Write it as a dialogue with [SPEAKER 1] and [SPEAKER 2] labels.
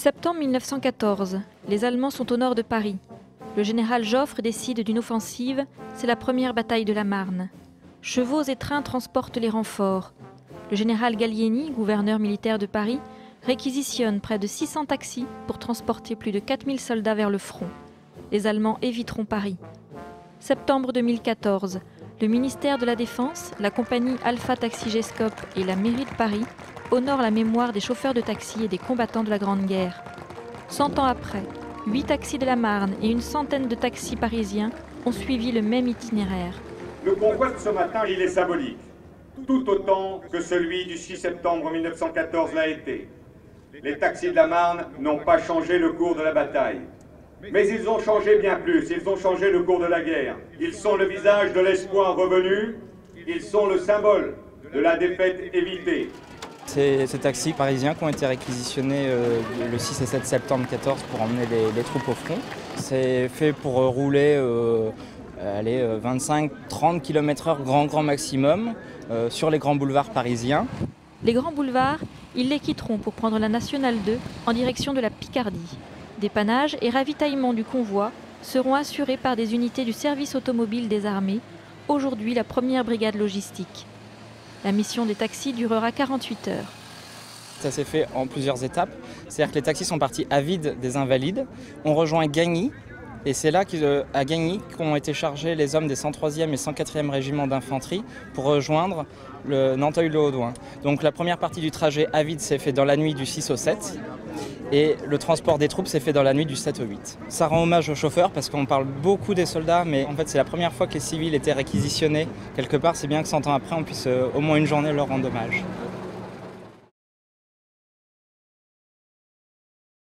[SPEAKER 1] Septembre 1914, les Allemands sont au nord de Paris. Le général Joffre décide d'une offensive, c'est la première bataille de la Marne. Chevaux et trains transportent les renforts. Le général Gallieni, gouverneur militaire de Paris, réquisitionne près de 600 taxis pour transporter plus de 4000 soldats vers le front. Les Allemands éviteront Paris. Septembre 2014, le ministère de la Défense, la compagnie Alpha Taxi Gescope et la mairie de Paris honorent la mémoire des chauffeurs de taxi et des combattants de la Grande Guerre. 100 ans après, 8 taxis de la Marne et une centaine de taxis parisiens ont suivi le même itinéraire.
[SPEAKER 2] Le convoi de ce matin, il est symbolique, tout autant que celui du 6 septembre 1914 l'a été. Les taxis de la Marne n'ont pas changé le cours de la bataille. Mais ils ont changé bien plus, ils ont changé le cours de la guerre. Ils sont le visage de l'espoir revenu, ils sont le symbole de la défaite évitée.
[SPEAKER 3] C'est ces taxis parisiens qui ont été réquisitionnés le 6 et 7 septembre 1914 pour emmener les troupes au front. C'est fait pour rouler 25-30 km/h grand maximum sur les grands boulevards parisiens.
[SPEAKER 1] Les grands boulevards, ils les quitteront pour prendre la Nationale 2 en direction de la Picardie. Dépannage et ravitaillement du convoi seront assurés par des unités du service automobile des armées, aujourd'hui la première brigade logistique. La mission des taxis durera 48 heures.
[SPEAKER 3] Ça s'est fait en plusieurs étapes, c'est-à-dire que les taxis sont partis à vide des Invalides, on rejoint Gagny, et c'est là à Gagny qu'ont été chargés les hommes des 103e et 104e régiments d'infanterie pour rejoindre le Nanteuil-le-Haudouin. Donc la première partie du trajet à vide s'est fait dans la nuit du 6 au 7, et le transport des troupes s'est fait dans la nuit du 7 au 8. Ça rend hommage aux chauffeurs parce qu'on parle beaucoup des soldats, mais en fait c'est la première fois que les civils étaient réquisitionnés quelque part. C'est bien que 100 ans après on puisse au moins une journée leur rendre hommage.